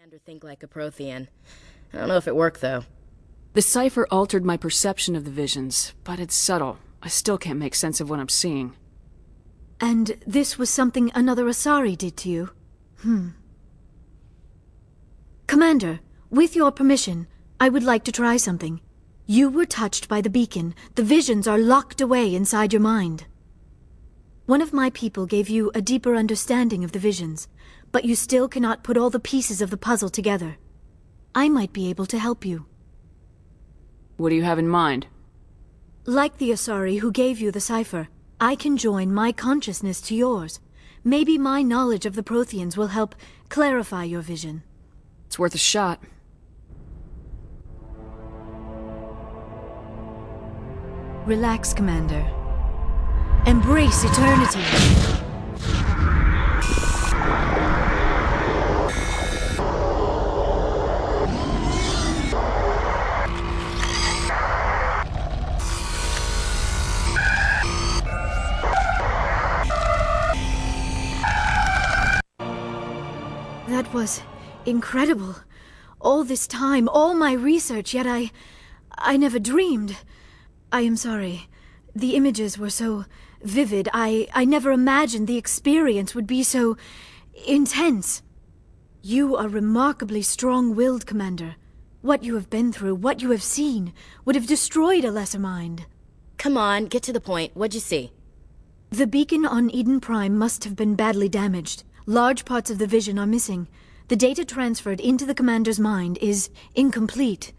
Commander think like a Prothean. I don't know if it worked, though. The cipher altered my perception of the visions, but it's subtle. I still can't make sense of what I'm seeing. And this was something another Asari did to you? Commander, with your permission, I would like to try something. You were touched by the beacon. The visions are locked away inside your mind. One of my people gave you a deeper understanding of the visions, but you still cannot put all the pieces of the puzzle together. I might be able to help you. What do you have in mind? Like the Asari who gave you the cipher, I can join my consciousness to yours. Maybe my knowledge of the Protheans will help clarify your vision. It's worth a shot. Relax, Commander. Embrace eternity. That was incredible. All this time, all my research, yet I never dreamed. I am sorry. The images were so vivid. I never imagined the experience would be so intense. You are remarkably strong-willed, Commander. What you have been through, what you have seen, would have destroyed a lesser mind. Come on, get to the point. What'd you see? The beacon on Eden Prime must have been badly damaged. Large parts of the vision are missing. The data transferred into the Commander's mind is incomplete.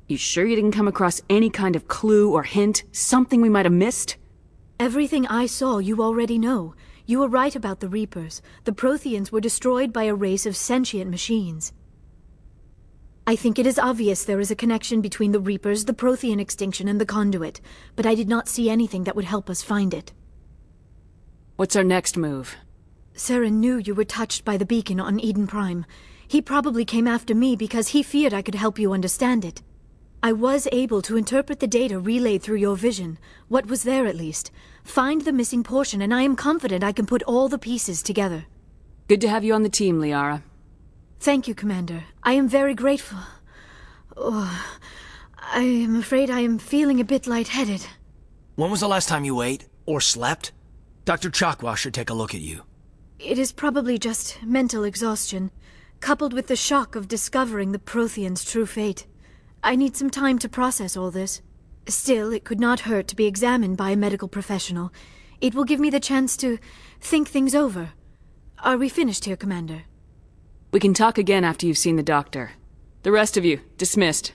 You sure you didn't come across any kind of clue or hint? Something we might have missed? Everything I saw you already know. You were right about the Reapers. The Protheans were destroyed by a race of sentient machines. I think it is obvious there is a connection between the Reapers, the Prothean extinction, and the Conduit, but I did not see anything that would help us find it. What's our next move? Saren knew you were touched by the beacon on Eden Prime. He probably came after me because he feared I could help you understand it. I was able to interpret the data relayed through your vision, what was there at least, find the missing portion, and I am confident I can put all the pieces together. Good to have you on the team, Liara. Thank you, Commander. I am very grateful. Oh, I am afraid I am feeling a bit lightheaded. When was the last time you ate, or slept? Dr. Chakwa should take a look at you. It is probably just mental exhaustion, coupled with the shock of discovering the Protheans' true fate. I need some time to process all this. Still, it could not hurt to be examined by a medical professional. It will give me the chance to think things over. Are we finished here, Commander? We can talk again after you've seen the doctor. The rest of you, dismissed.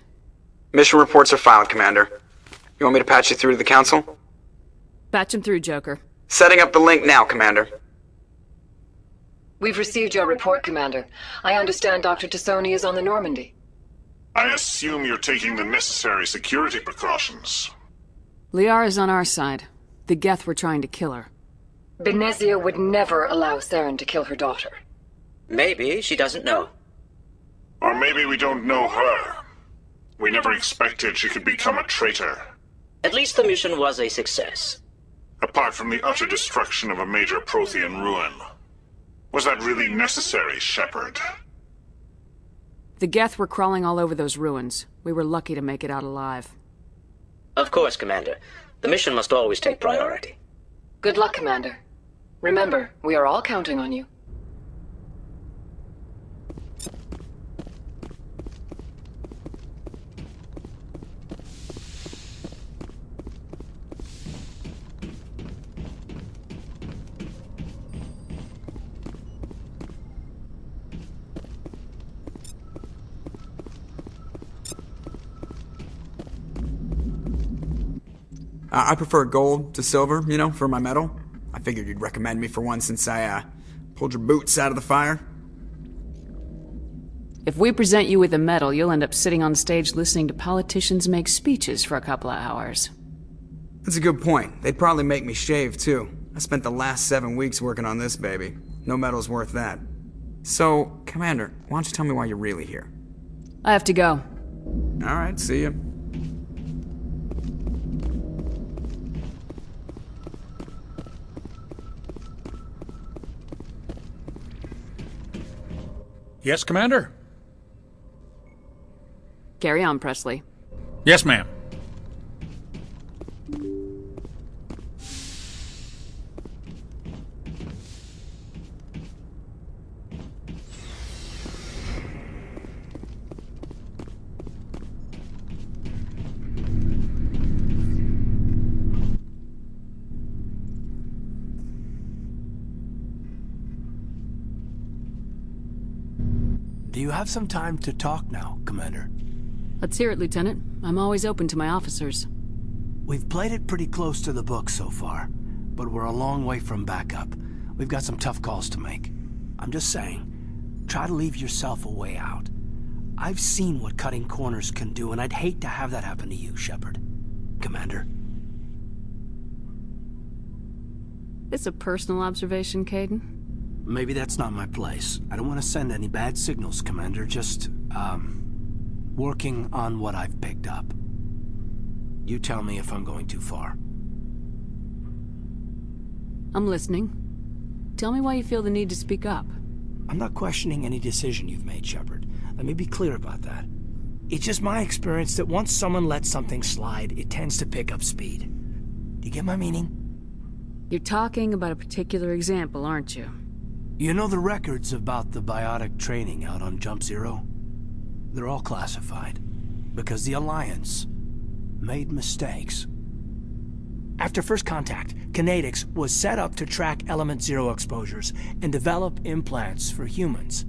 Mission reports are filed, Commander. You want me to patch you through to the Council? Patch him through, Joker. Setting up the link now, Commander. We've received your report, Commander. I understand Dr. Tassoni is on the Normandy. I assume you're taking the necessary security precautions. Liara's on our side. The Geth were trying to kill her. Benezia would never allow Saren to kill her daughter. Maybe she doesn't know. Or maybe we don't know her. We never expected she could become a traitor. At least the mission was a success. Apart from the utter destruction of a major Prothean ruin. Was that really necessary, Shepard? The Geth were crawling all over those ruins. We were lucky to make it out alive. Of course, Commander. The mission must always take priority. Good luck, Commander. Remember, we are all counting on you. I prefer gold to silver, you know, for my medal. I figured you'd recommend me for one since I, pulled your boots out of the fire. If we present you with a medal, you'll end up sitting on stage listening to politicians make speeches for a couple of hours. That's a good point. They'd probably make me shave, too. I spent the last 7 weeks working on this baby. No medal's worth that. So, Commander, why don't you tell me why you're really here? I have to go. Alright, see ya. Yes, Commander? Carry on, Presley. Yes, ma'am. Do you have some time to talk now, Commander? Let's hear it, Lieutenant. I'm always open to my officers. We've played it pretty close to the book so far, but we're a long way from backup. We've got some tough calls to make. I'm just saying, try to leave yourself a way out. I've seen what cutting corners can do, and I'd hate to have that happen to you, Shepard. Commander. It's a personal observation, Caden. Maybe that's not my place. I don't want to send any bad signals, Commander. Just, working on what I've picked up. You tell me if I'm going too far. I'm listening. Tell me why you feel the need to speak up. I'm not questioning any decision you've made, Shepard. Let me be clear about that. It's just my experience that once someone lets something slide, it tends to pick up speed. Do you get my meaning? You're talking about a particular example, aren't you? You know the records about the biotic training out on Jump Zero? They're all classified, because the Alliance made mistakes. After first contact, Kinetics was set up to track Element Zero exposures and develop implants for humans.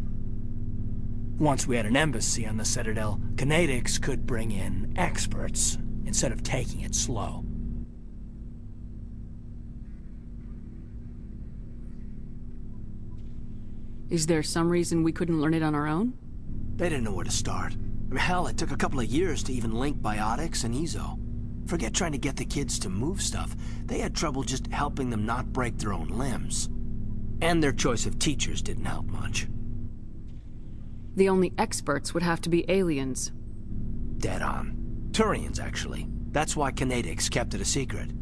Once we had an embassy on the Citadel, Kinetics could bring in experts instead of taking it slow. Is there some reason we couldn't learn it on our own? They didn't know where to start. I mean, hell, it took a couple of years to even link biotics and Ezo. Forget trying to get the kids to move stuff. They had trouble just helping them not break their own limbs. And their choice of teachers didn't help much. The only experts would have to be aliens. Dead on. Turians, actually. That's why Kinetics kept it a secret.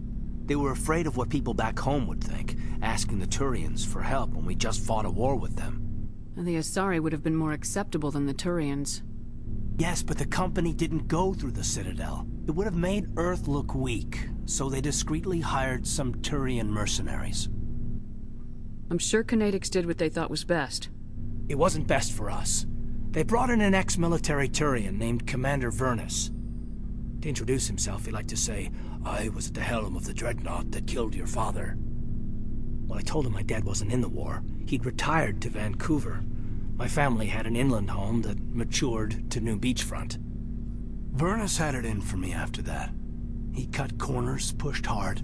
They were afraid of what people back home would think, asking the Turians for help when we just fought a war with them. And the Asari would have been more acceptable than the Turians. Yes, but the company didn't go through the Citadel. It would have made Earth look weak, so they discreetly hired some Turian mercenaries. I'm sure Kinetics did what they thought was best. It wasn't best for us. They brought in an ex-military Turian named Commander Vernus. To introduce himself, he liked to say, "I was at the helm of the dreadnought that killed your father." When I told him my dad wasn't in the war, he'd retired to Vancouver. My family had an inland home that matured to new beachfront. Vernus had it in for me after that. He cut corners, pushed hard.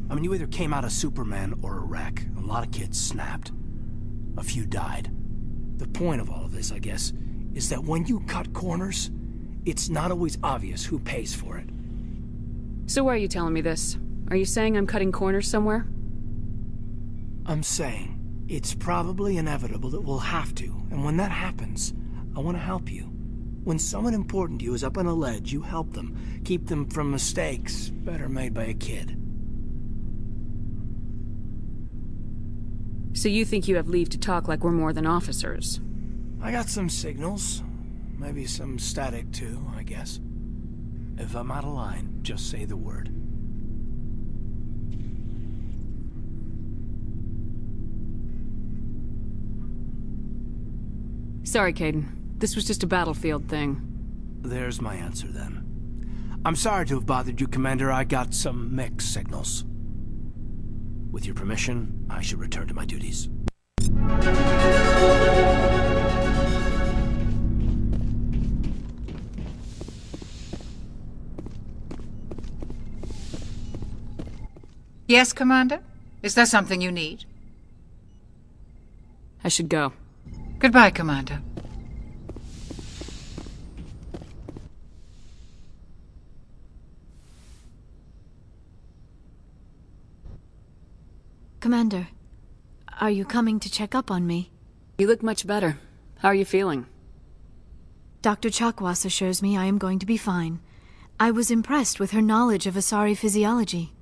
I mean, you either came out a Superman or a wreck. A lot of kids snapped. A few died. The point of all of this, I guess, is that when you cut corners, it's not always obvious who pays for it. So why are you telling me this? Are you saying I'm cutting corners somewhere? I'm saying it's probably inevitable that we'll have to, and when that happens, I want to help you. When someone important to you is up on a ledge, you help them, keep them from mistakes better made by a kid. So you think you have leave to talk like we're more than officers? I got some signals. Maybe some static too, I guess. If I'm out of line, just say the word. Sorry, Caden. This was just a battlefield thing. There's my answer, then. I'm sorry to have bothered you, Commander. I got some mixed signals. With your permission, I should return to my duties. Yes, Commander? Is there something you need? I should go. Goodbye, Commander. Commander, are you coming to check up on me? You look much better. How are you feeling? Dr. Chakwas assures me I am going to be fine. I was impressed with her knowledge of Asari physiology.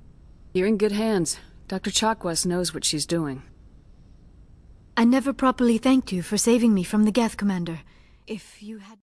You're in good hands. Dr. Chakwas knows what she's doing. I never properly thanked you for saving me from the Geth, Commander. If you had...